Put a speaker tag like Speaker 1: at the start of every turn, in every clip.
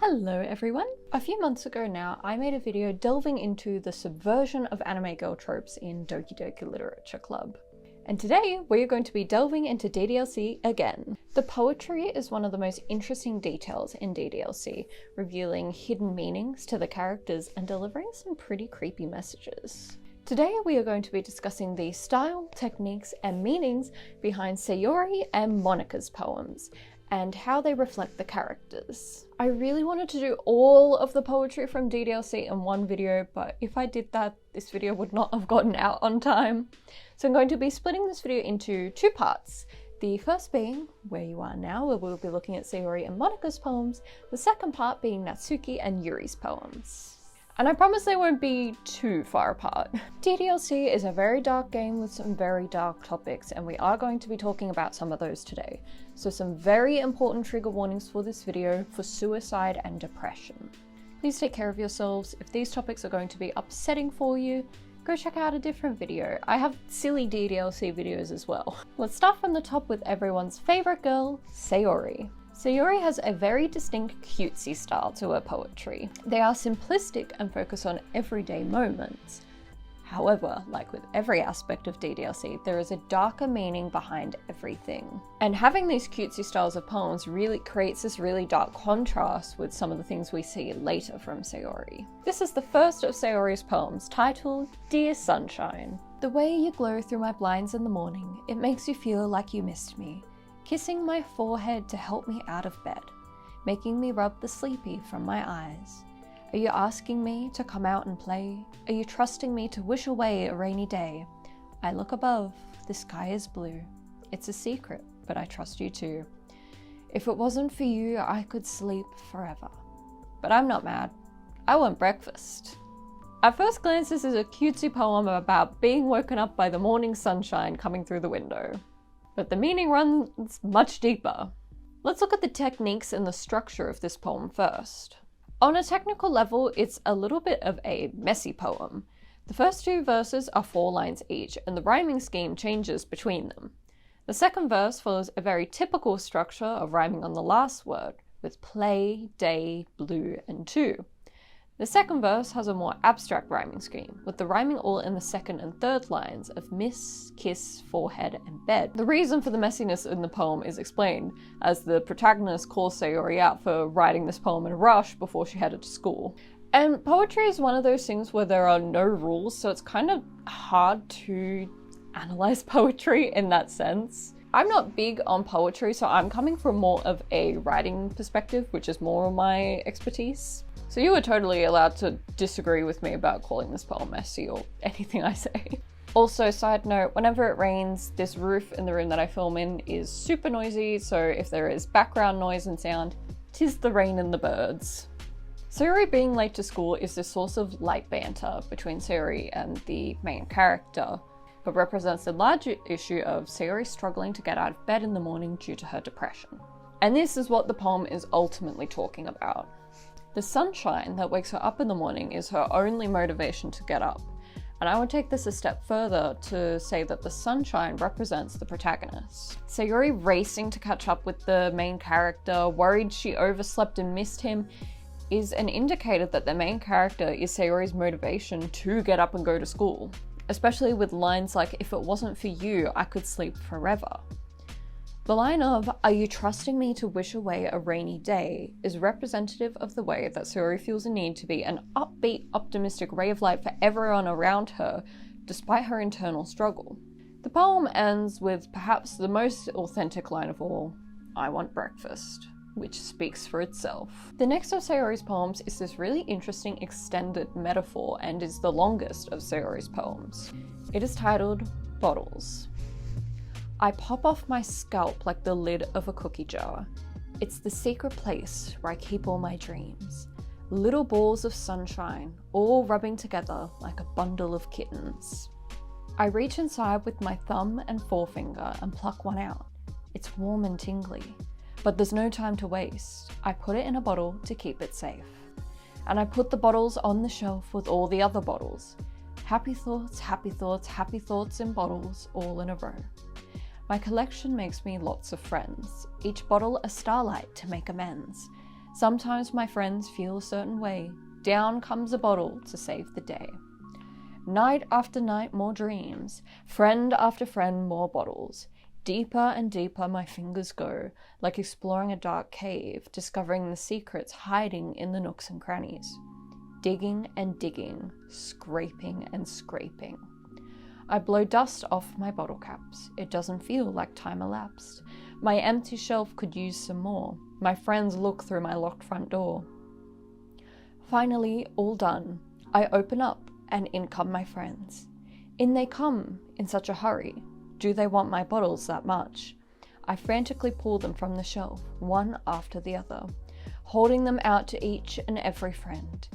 Speaker 1: Hello everyone! A few months ago now, I made a video delving into the subversion of anime girl tropes in Doki Doki Literature Club. And today, we're going to be delving into DDLC again. The poetry is one of the most interesting details in DDLC, revealing hidden meanings to the characters and delivering some pretty creepy messages. Today, we are going to be discussing the style, techniques, and meanings behind Sayori and Monika's poems, and how they reflect the characters. I really wanted to do all of the poetry from DDLC in one video, but if I did that, this video would not have gotten out on time. So I'm going to be splitting this video into two parts. The first being Where You Are Now, where we'll be looking at Sayori and Monika's poems. The second part being Natsuki and Yuri's poems. And I promise they won't be too far apart. DDLC is a very dark game with some very dark topics, and we are going to be talking about some of those today. So some very important trigger warnings for this video for suicide and depression. Please take care of yourselves. If these topics are going to be upsetting for you, go check out a different video. I have silly DDLC videos as well. Let's start from the top with everyone's favorite girl, Sayori. Sayori has a very distinct cutesy style to her poetry. They are simplistic and focus on everyday moments. However, like with every aspect of DDLC, there is a darker meaning behind everything. And having these cutesy styles of poems really creates this really dark contrast with some of the things we see later from Sayori. This is the first of Sayori's poems, titled Dear Sunshine. The way you glow through my blinds in the morning, it makes you feel like you missed me. Kissing my forehead to help me out of bed, making me rub the sleepy from my eyes. Are you asking me to come out and play? Are you trusting me to wish away a rainy day? I look above, the sky is blue. It's a secret, but I trust you too. If it wasn't for you, I could sleep forever. But I'm not mad. I want breakfast. At first glance, this is a cutesy poem about being woken up by the morning sunshine coming through the window. But the meaning runs much deeper. Let's look at the techniques and the structure of this poem first. On a technical level, it's a little bit of a messy poem. The first two verses are 4 lines each, and the rhyming scheme changes between them. The second verse follows a very typical structure of rhyming on the last word, with play, day, blue, and two. The second verse has a more abstract rhyming scheme, with the rhyming all in the second and third lines of miss, kiss, forehead, and bed. The reason for the messiness in the poem is explained, as the protagonist calls Sayori out for writing this poem in a rush before she headed to school. And poetry is one of those things where there are no rules, so it's kind of hard to analyze poetry in that sense. I'm not big on poetry, so I'm coming from more of a writing perspective, which is more of my expertise. So you are totally allowed to disagree with me about calling this poem messy or anything I say. Also, side note, whenever it rains, this roof in the room that I film in is super noisy, so if there is background noise and sound, 'tis the rain and the birds. Sayori being late to school is the source of light banter between Sayori and the main character, but represents the larger issue of Sayori struggling to get out of bed in the morning due to her depression. And this is what the poem is ultimately talking about. The sunshine that wakes her up in the morning is her only motivation to get up. And I would take this a step further to say that the sunshine represents the protagonist. Sayori racing to catch up with the main character, worried she overslept and missed him, is an indicator that the main character is Sayori's motivation to get up and go to school. Especially with lines like, if it wasn't for you, I could sleep forever. The line of, are you trusting me to wish away a rainy day, is representative of the way that Sayori feels a need to be an upbeat, optimistic ray of light for everyone around her, despite her internal struggle. The poem ends with perhaps the most authentic line of all, I want breakfast, which speaks for itself. The next of Sayori's poems is this really interesting extended metaphor and is the longest of Sayori's poems. It is titled Bottles. I pop off my scalp like the lid of a cookie jar. It's the secret place where I keep all my dreams. Little balls of sunshine, all rubbing together like a bundle of kittens. I reach inside with my thumb and forefinger and pluck one out. It's warm and tingly, but there's no time to waste. I put it in a bottle to keep it safe. And I put the bottles on the shelf with all the other bottles. Happy thoughts, happy thoughts, happy thoughts in bottles, all in a row. My collection makes me lots of friends, each bottle a starlight to make amends. Sometimes my friends feel a certain way. Down comes a bottle to save the day. Night after night, more dreams. Friend after friend, more bottles. Deeper and deeper my fingers go, like exploring a dark cave, discovering the secrets hiding in the nooks and crannies. Digging and digging, scraping and scraping. I blow dust off my bottle caps. It doesn't feel like time elapsed. My empty shelf could use some more. My friends look through my locked front door. Finally, all done. I open up, and in come my friends. In they come, in such a hurry. Do they want my bottles that much? I frantically pull them from the shelf, one after the other, holding them out to each and every friend.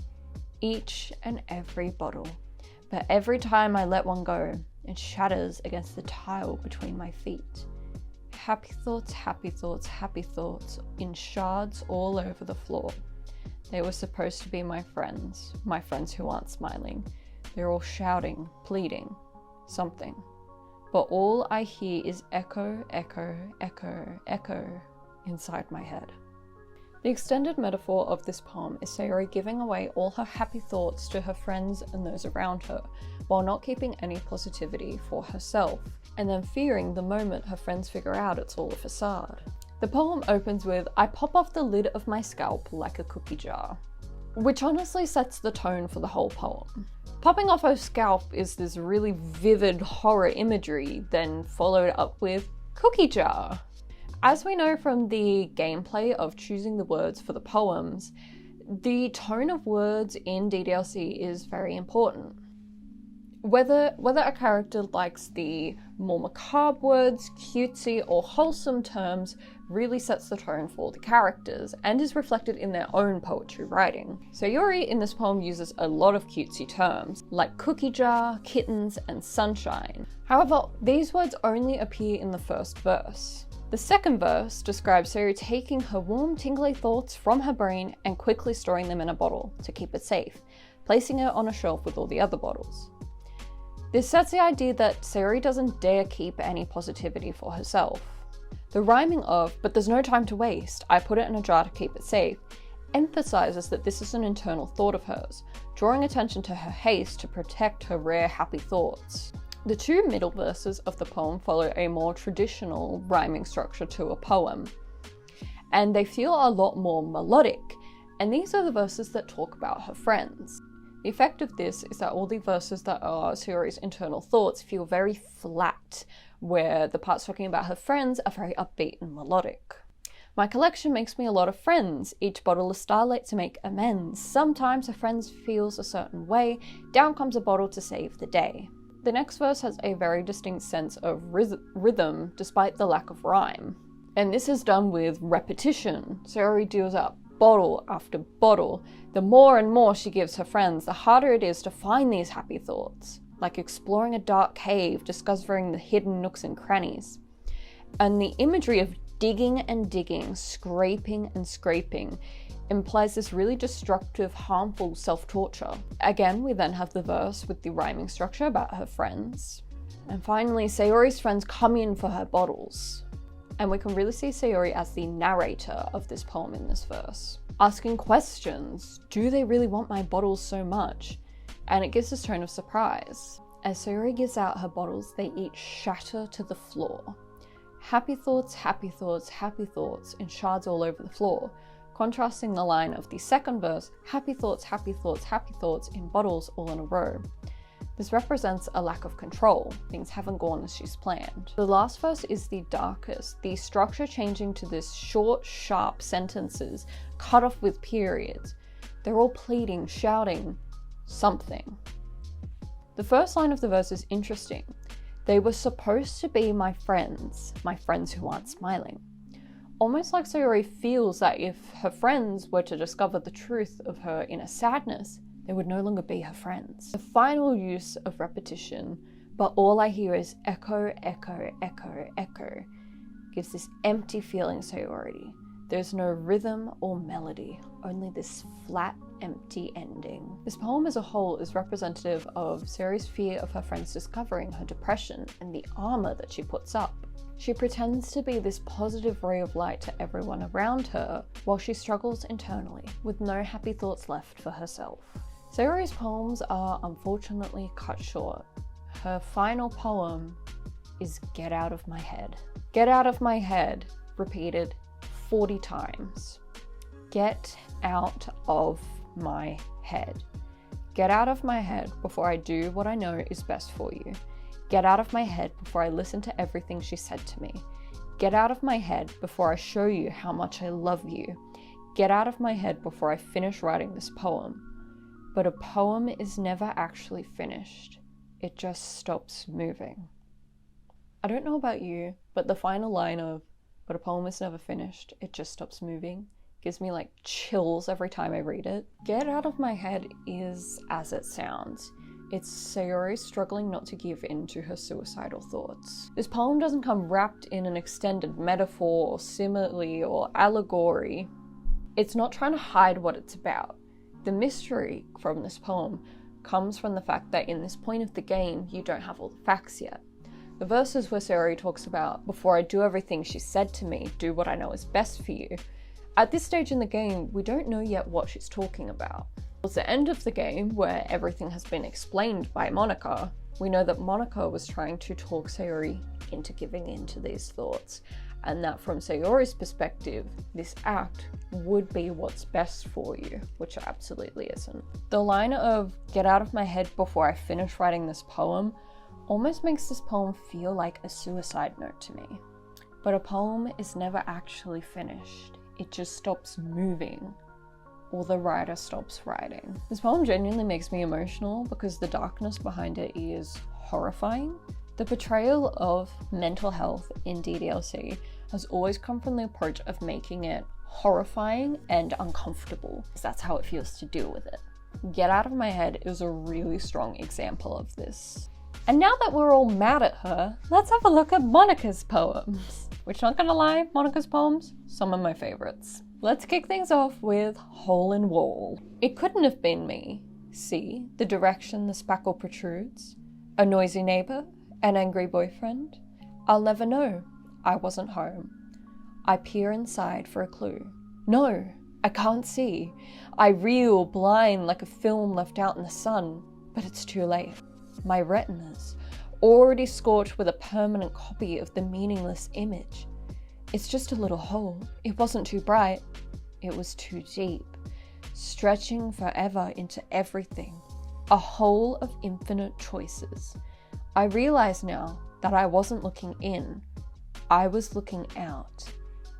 Speaker 1: Each and every bottle. But every time I let one go, it shatters against the tile between my feet. Happy thoughts, happy thoughts, happy thoughts in shards all over the floor. They were supposed to be my friends who aren't smiling. They're all shouting, pleading, something. But all I hear is echo, echo, echo, echo inside my head. The extended metaphor of this poem is Sayori giving away all her happy thoughts to her friends and those around her, while not keeping any positivity for herself, and then fearing the moment her friends figure out it's all a facade. The poem opens with, "I pop off the lid of my scalp like a cookie jar," which honestly sets the tone for the whole poem. Popping off her scalp is this really vivid horror imagery, then followed up with cookie jar. As we know from the gameplay of choosing the words for the poems, the tone of words in DDLC is very important. Whether a character likes the more macabre words, cutesy or wholesome terms really sets the tone for the characters and is reflected in their own poetry writing. Sayori in this poem uses a lot of cutesy terms, like cookie jar, kittens, and sunshine. However, these words only appear in the first verse. The second verse describes Sayori taking her warm, tingly thoughts from her brain and quickly storing them in a bottle to keep it safe, placing it on a shelf with all the other bottles. This sets the idea that Sayori doesn't dare keep any positivity for herself. The rhyming of, "but there's no time to waste, I put it in a jar to keep it safe," emphasizes that this is an internal thought of hers, drawing attention to her haste to protect her rare happy thoughts. The two middle verses of the poem follow a more traditional rhyming structure to a poem, and they feel a lot more melodic, and these are the verses that talk about her friends. The effect of this is that all the verses that are Sayori's internal thoughts feel very flat, where the parts talking about her friends are very upbeat and melodic. My collection makes me a lot of friends. Each bottle of starlight to make amends. Sometimes a friend feels a certain way. Down comes a bottle to save the day. The next verse has a very distinct sense of rhythm despite the lack of rhyme. And this is done with repetition. Sayori deals out bottle after bottle. The more and more she gives her friends, the harder it is to find these happy thoughts, like exploring a dark cave, discovering the hidden nooks and crannies. And the imagery of digging and digging, scraping and scraping, implies this really destructive, harmful self-torture. Again, we then have the verse with the rhyming structure about her friends. And finally, Sayori's friends come in for her bottles. And we can really see Sayori as the narrator of this poem in this verse, asking questions. Do they really want my bottles so much? And it gives this tone of surprise. As Sayori gives out her bottles, they each shatter to the floor. Happy thoughts, happy thoughts, happy thoughts in shards all over the floor, contrasting the line of the second verse, happy thoughts, happy thoughts, happy thoughts in bottles all in a row. This represents a lack of control. Things haven't gone as she's planned. The last verse is the darkest, the structure changing to this short, sharp sentences cut off with periods. They're all pleading, shouting something. The first line of the verse is interesting. They were supposed to be my friends who aren't smiling. Almost like Sayori feels that if her friends were to discover the truth of her inner sadness, they would no longer be her friends. The final use of repetition, but all I hear is echo, echo, echo, echo, gives this empty feeling Sayori. There's no rhythm or melody, only this flat, empty ending. This poem as a whole is representative of Sayori's fear of her friends discovering her depression and the armor that she puts up. She pretends to be this positive ray of light to everyone around her, while she struggles internally, with no happy thoughts left for herself. Sayori's poems are unfortunately cut short. Her final poem is "Get out of my head." Get out of my head, repeated 40 times. Get out of my head. Get out of my head before I do what I know is best for you. Get out of my head before I listen to everything she said to me. Get out of my head before I show you how much I love you. Get out of my head before I finish writing this poem. But a poem is never actually finished. It just stops moving. I don't know about you, but the final line of, "But a poem is never finished, it just stops moving," gives me like chills every time I read it. Get out of my head is as it sounds. It's Sayori struggling not to give in to her suicidal thoughts. This poem doesn't come wrapped in an extended metaphor or simile or allegory. It's not trying to hide what it's about. The mystery from this poem comes from the fact that in this point of the game, you don't have all the facts yet. The verses where Sayori talks about, "Before I do everything she said to me, do what I know is best for you." At this stage in the game, we don't know yet what she's talking about. Towards the end of the game, where everything has been explained by Monica, we know that Monica was trying to talk Sayori into giving in to these thoughts, and that from Sayori's perspective, this act would be what's best for you, which it absolutely isn't. The line of "Get out of my head before I finish writing this poem" almost makes this poem feel like a suicide note to me. But a poem is never actually finished. It just stops moving, or the writer stops writing. This poem genuinely makes me emotional because the darkness behind it is horrifying. The portrayal of mental health in DDLC has always come from the approach of making it horrifying and uncomfortable, because that's how it feels to deal with it. Get Out of My Head is a really strong example of this. And now that we're all mad at her, let's have a look at Monica's poems. Which, not gonna lie, Monica's poems, some of my favorites. Let's kick things off with Hole in Wall. It couldn't have been me. See, the direction the spackle protrudes. A noisy neighbour, an angry boyfriend. I'll never know. I wasn't home. I peer inside for a clue. No, I can't see. I reel blind like a film left out in the sun, but it's too late. My retinas, already scorched with a permanent copy of the meaningless image. It's just a little hole. It wasn't too bright. It was too deep, stretching forever into everything. A hole of infinite choices. I realize now that I wasn't looking in. I was looking out.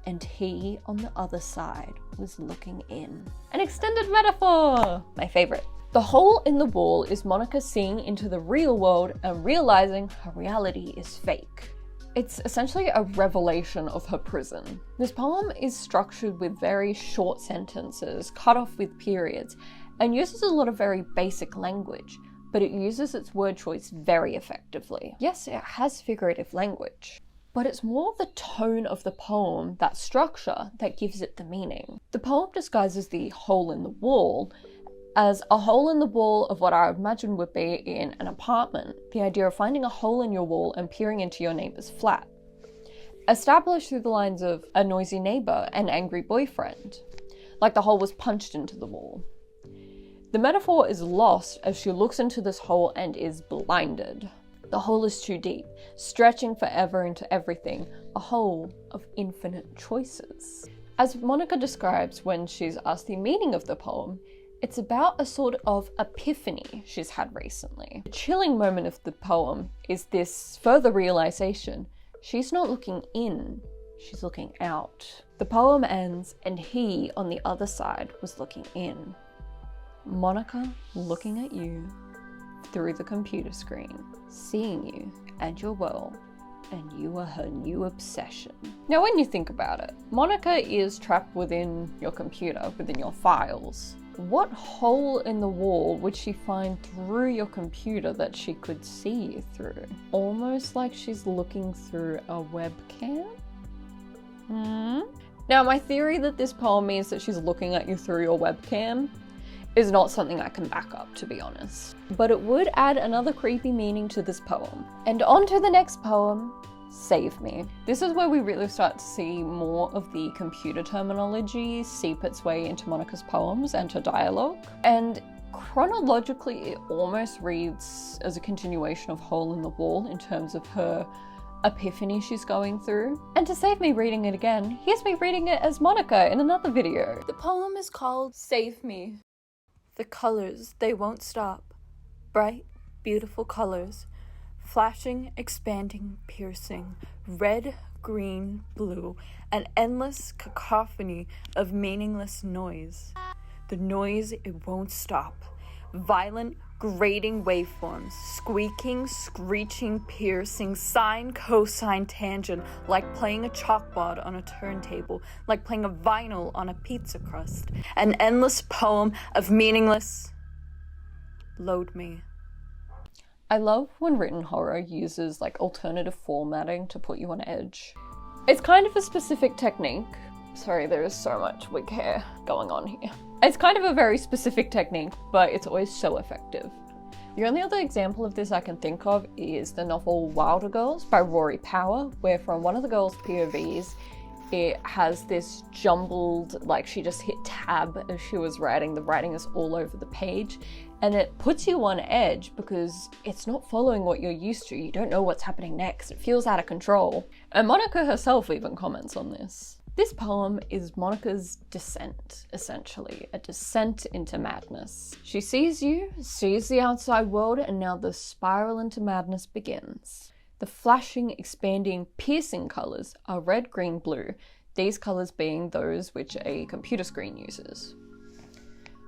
Speaker 1: And he on the other side was looking in. An extended metaphor! My favorite. The hole in the wall is Monica seeing into the real world and realizing her reality is fake. It's essentially a revelation of her prison. This poem is structured with very short sentences, cut off with periods, and uses a lot of very basic language, but it uses its word choice very effectively. Yes, it has figurative language, but it's more the tone of the poem, that structure, that gives it the meaning. The poem disguises the hole in the wall as a hole in the wall of what I would imagine would be in an apartment. The idea of finding a hole in your wall and peering into your neighbour's flat. Established through the lines of a noisy neighbour and angry boyfriend, like the hole was punched into the wall. The metaphor is lost as she looks into this hole and is blinded. The hole is too deep, stretching forever into everything, a hole of infinite choices. As Monica describes when she's asked the meaning of the poem, it's about a sort of epiphany she's had recently. The chilling moment of the poem is this further realization. She's not looking in, she's looking out. The poem ends, and he on the other side was looking in. Monica looking at you through the computer screen, seeing you and your world, and you are her new obsession. Now when you think about it, Monica is trapped within your computer, within your files. What hole in the wall would she find through your computer that she could see you through? Almost like she's looking through a webcam? Now, my theory that this poem means that she's looking at you through your webcam is not something I can back up, to be honest. But it would add another creepy meaning to this poem. And on to the next poem, Save me. This is where we really start to see more of the computer terminology seep its way into Monica's poems and her dialogue. And chronologically, it almost reads as a continuation of Hole in the Wall in terms of her epiphany she's going through. And to save me reading it again, here's me reading it as Monica in another video.
Speaker 2: The poem is called Save Me. The colors, they won't stop. Bright, beautiful colors. Flashing, expanding, piercing, red, green, blue, an endless cacophony of meaningless noise. The noise, it won't stop. Violent, grating waveforms, squeaking, screeching, piercing, sine, cosine, tangent, like playing a chalkboard on a turntable, like playing a vinyl on a pizza crust. An endless poem of meaningless... Load me.
Speaker 1: I love when written horror uses like alternative formatting to put you on edge. It's kind of a specific technique. Sorry, there is so much wig hair going on here. It's kind of a very specific technique, but it's always so effective. The only other example of this I can think of is the novel Wilder Girls by Rory Power, where from one of the girls' POVs, it has this jumbled, like she just hit tab as she was writing. The writing is all over the page, and it puts you on edge because it's not following what you're used to. You don't know what's happening next. It feels out of control. And Monica herself even comments on this. This poem is Monica's descent, essentially, a descent into madness. She sees you, sees the outside world, and now the spiral into madness begins. The flashing, expanding, piercing colours are red, green, blue, these colours being those which a computer screen uses.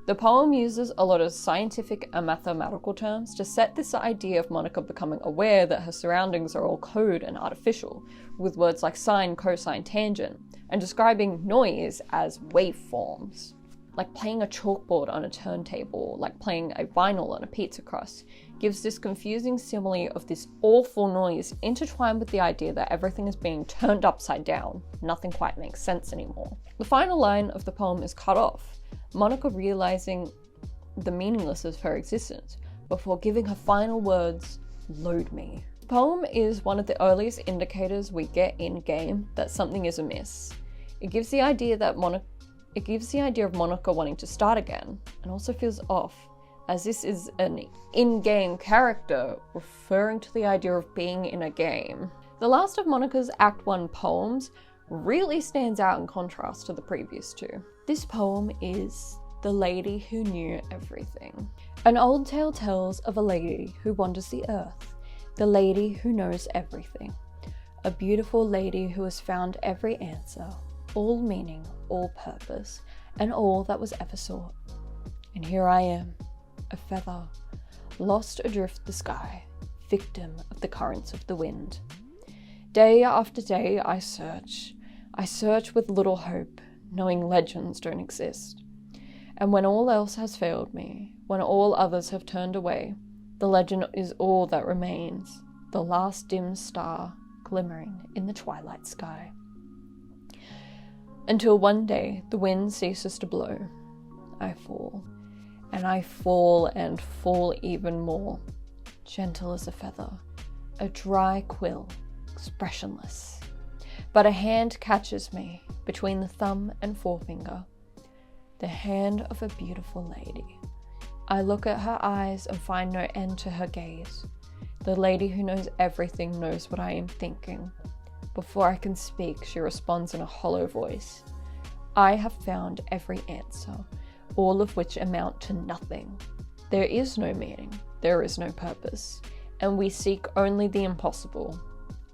Speaker 1: The poem uses a lot of scientific and mathematical terms to set this idea of Monica becoming aware that her surroundings are all code and artificial, with words like sine, cosine, tangent, and describing noise as waveforms. Like playing a chalkboard on a turntable, like playing a vinyl on a pizza crust, gives this confusing simile of this awful noise intertwined with the idea that everything is being turned upside down. Nothing quite makes sense anymore. The final line of the poem is cut off, Monica realizing the meaninglessness of her existence before giving her final words, "Load me." The poem is one of the earliest indicators we get in-game that something is amiss. It gives the idea of Monica wanting to start again, and also feels off, as this is an in-game character referring to the idea of being in a game. The last of Monica's Act 1 poems really stands out in contrast to the previous two. This poem is The Lady Who Knew Everything. An old tale tells of a lady who wanders the earth, the lady who knows everything, a beautiful lady who has found every answer, all meaning, all purpose, and all that was ever sought. And here I am, a feather, lost adrift the sky, victim of the currents of the wind. Day after day I search with little hope, knowing legends don't exist. And when all else has failed me, when all others have turned away, the legend is all that remains, the last dim star glimmering in the twilight sky. Until one day the wind ceases to blow, I fall, and I fall and fall even more, gentle as a feather, a dry quill, expressionless. But a hand catches me between the thumb and forefinger, the hand of a beautiful lady. I look at her eyes and find no end to her gaze. The lady who knows everything knows what I am thinking. Before I can speak, she responds in a hollow voice. I have found every answer, all of which amount to nothing. There is no meaning, there is no purpose, and we seek only the impossible.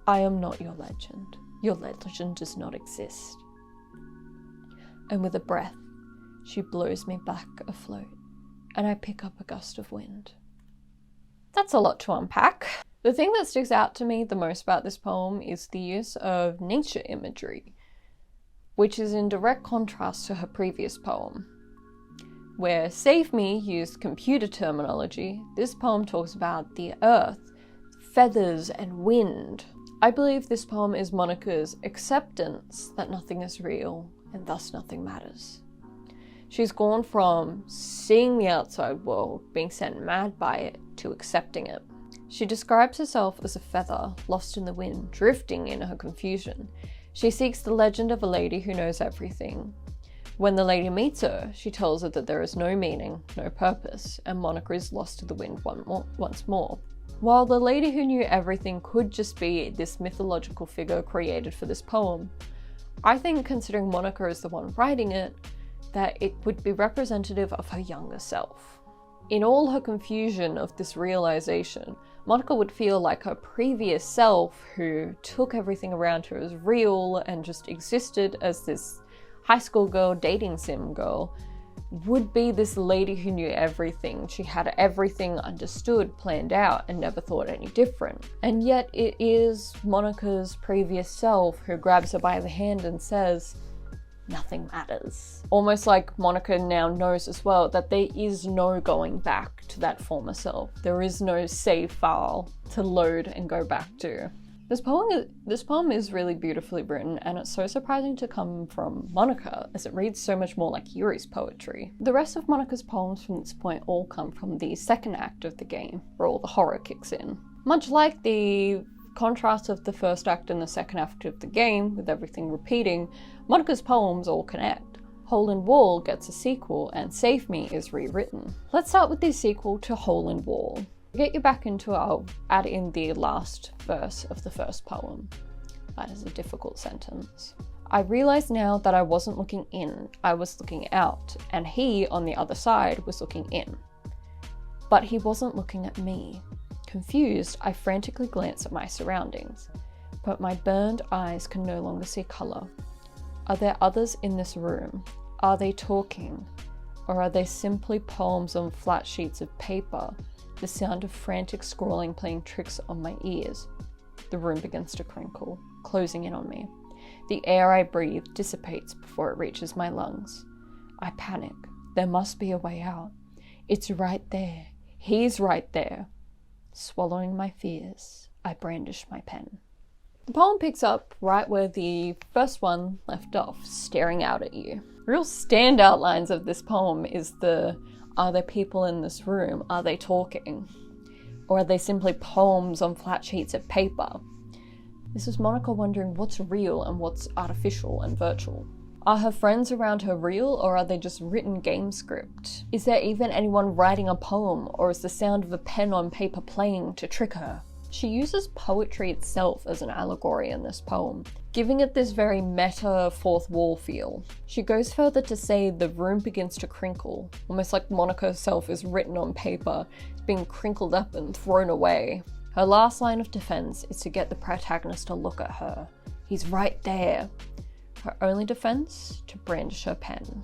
Speaker 1: I am not your legend. Your legend does not exist. And with a breath, she blows me back afloat, and I pick up a gust of wind. That's a lot to unpack. The thing that sticks out to me the most about this poem is the use of nature imagery, which is in direct contrast to her previous poem. Where Save Me used computer terminology, this poem talks about the earth, feathers, and wind. I believe this poem is Monica's acceptance that nothing is real and thus nothing matters. She's gone from seeing the outside world, being sent mad by it, to accepting it. She describes herself as a feather, lost in the wind, drifting in her confusion. She seeks the legend of a lady who knows everything. When the lady meets her, she tells her that there is no meaning, no purpose, and Monica is lost to the wind once more. While the lady who knew everything could just be this mythological figure created for this poem, I think, considering Monica is the one writing it, that it would be representative of her younger self. In all her confusion of this realization, Monica would feel like her previous self, who took everything around her as real and just existed as this high school girl, dating sim girl, would be this lady who knew everything. She had everything understood, planned out, and never thought any different. And yet it is Monica's previous self who grabs her by the hand and says, nothing matters. Almost like Monica now knows as well that there is no going back to that former self. There is no save file to load and go back to. This poem is really beautifully written, and it's so surprising to come from Monica, as it reads so much more like Yuri's poetry. The rest of Monica's poems from this point all come from the second act of the game, where all the horror kicks in. Much like the contrast of the first act and the second act of the game, with everything repeating, Monica's poems all connect. Hole in Wall gets a sequel, and Save Me is rewritten. Let's start with the sequel to Hole in Wall. To get you back into it, I'll add in the last verse of the first poem. That is a difficult sentence. I realize now that I wasn't looking in, I was looking out, and he, on the other side, was looking in. But he wasn't looking at me. Confused, I frantically glance at my surroundings, but my burned eyes can no longer see colour. Are there others in this room? Are they talking? Or are they simply poems on flat sheets of paper? The sound of frantic scrawling playing tricks on my ears. The room begins to crinkle, closing in on me. The air I breathe dissipates before it reaches my lungs. I panic. There must be a way out. It's right there. He's right there. Swallowing my fears, I brandish my pen. The poem picks up right where the first one left off, staring out at you. Real standout lines of this poem is are there people in this room? Are they talking? Or are they simply poems on flat sheets of paper? This is Monica wondering what's real and what's artificial and virtual. Are her friends around her real, or are they just written game script? Is there even anyone writing a poem, or is the sound of a pen on paper playing to trick her? She uses poetry itself as an allegory in this poem, giving it this very meta fourth wall feel. She goes further to say the room begins to crinkle, almost like Monica herself is written on paper, being crinkled up and thrown away. Her last line of defense is to get the protagonist to look at her. He's right there. Her only defense? To brandish her pen.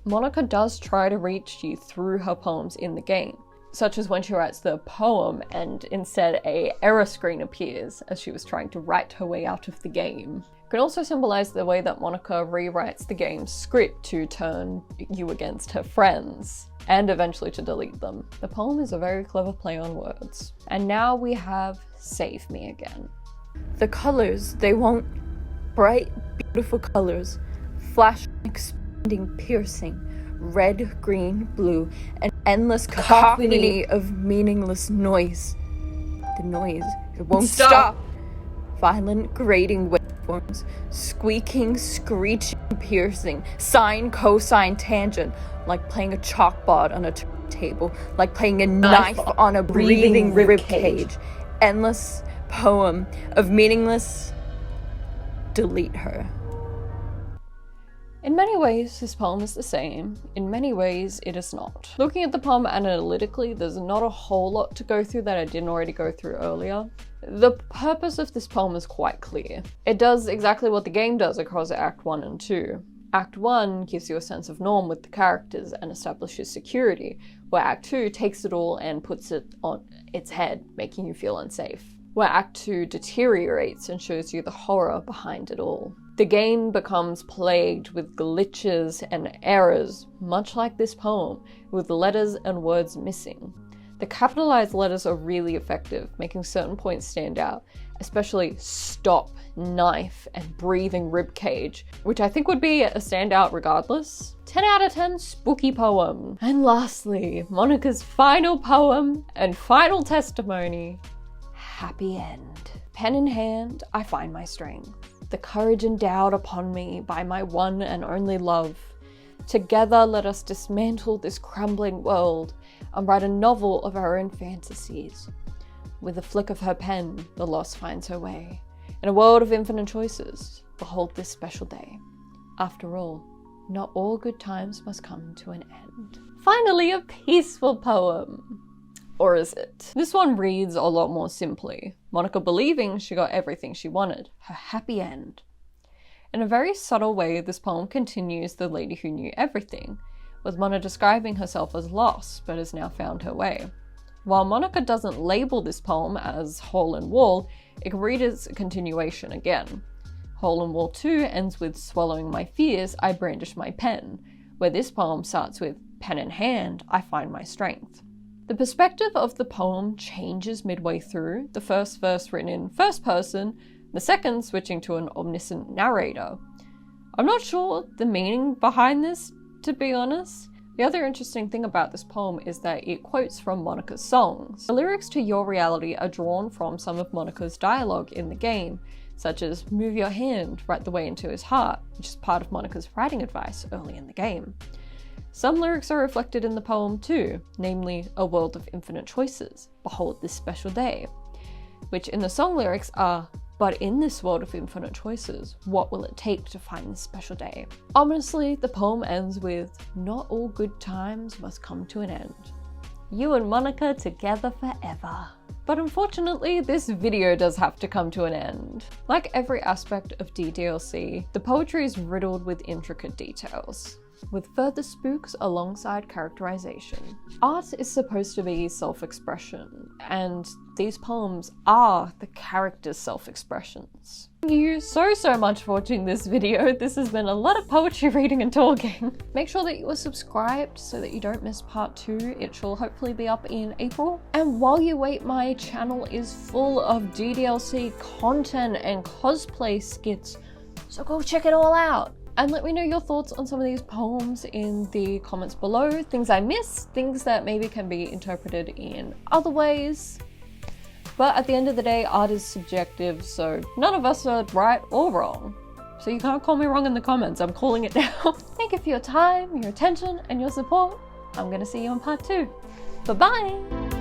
Speaker 1: Monica does try to reach you through her poems in the game, such as when she writes the poem and instead an error screen appears as she was trying to write her way out of the game. It can also symbolize the way that Monica rewrites the game's script to turn you against her friends, and eventually to delete them. The poem is a very clever play on words. And now we have Save Me again.
Speaker 2: The colors, they won't. Bright, beautiful colors, flashing, expanding, piercing, red, green, blue, an endless cacophony of meaningless noise. The noise, it won't stop. Violent, grating waveforms, squeaking, screeching, piercing, sine, cosine, tangent, like playing a chalkboard on a table, like playing a knife on a breathing rib cage. Endless poem of meaningless. Delete her.
Speaker 1: In many ways, this poem is the same. In many ways, it is not. Looking at the poem analytically, there's not a whole lot to go through that I didn't already go through earlier. The purpose of this poem is quite clear. It does exactly what the game does across Act 1 and 2. Act 1 gives you a sense of norm with the characters and establishes security, where Act 2 takes it all and puts it on its head, making you feel unsafe. Where Act 2 deteriorates and shows you the horror behind it all. The game becomes plagued with glitches and errors, much like this poem, with letters and words missing. The capitalized letters are really effective, making certain points stand out, especially stop, knife, and breathing ribcage, which I think would be a standout regardless. 10 out of 10 spooky poem. And lastly, Monica's final poem and final testimony, happy end. Pen in hand, I find my strength. The courage endowed upon me by my one and only love. Together let us dismantle this crumbling world and write a novel of our own fantasies. With a flick of her pen, the lost finds her way. In a world of infinite choices, behold this special day. After all, not all good times must come to an end. Finally, a peaceful poem. Or is it? This one reads a lot more simply. Monica believing she got everything she wanted. Her happy end. In a very subtle way, this poem continues The Lady Who Knew Everything, with Monica describing herself as lost, but has now found her way. While Monica doesn't label this poem as Hole in Wall, it can read as a continuation again. Hole in Wall 2 ends with swallowing my fears, I brandish my pen, where this poem starts with pen in hand, I find my strength. The perspective of the poem changes midway through, the first verse written in first person, the second switching to an omniscient narrator. I'm not sure the meaning behind this, to be honest. The other interesting thing about this poem is that it quotes from Monica's songs. The lyrics to Your Reality are drawn from some of Monica's dialogue in the game, such as move your hand right the way into his heart, which is part of Monica's writing advice early in the game. Some lyrics are reflected in the poem too, namely a world of infinite choices, behold this special day, which in the song lyrics are, but in this world of infinite choices, what will it take to find this special day? Ominously, the poem ends with, not all good times must come to an end. You and Monica together forever. But unfortunately, this video does have to come to an end. Like every aspect of DDLC, the poetry is riddled with intricate details, with further spooks alongside characterization. Art is supposed to be self-expression, and these poems are the characters' self-expressions. Thank you so much for watching this video. This has been a lot of poetry reading and talking. Make sure that you are subscribed so that you don't miss part 2. It shall hopefully be up in April. And while you wait, my channel is full of DDLC content and cosplay skits, so go check it all out. And let me know your thoughts on some of these poems in the comments below. Things I missed, things that maybe can be interpreted in other ways. But at the end of the day, art is subjective, so none of us are right or wrong. So you can't call me wrong in the comments, I'm calling it now. Thank you for your time, your attention, and your support. I'm gonna see you in part 2. Bye-bye!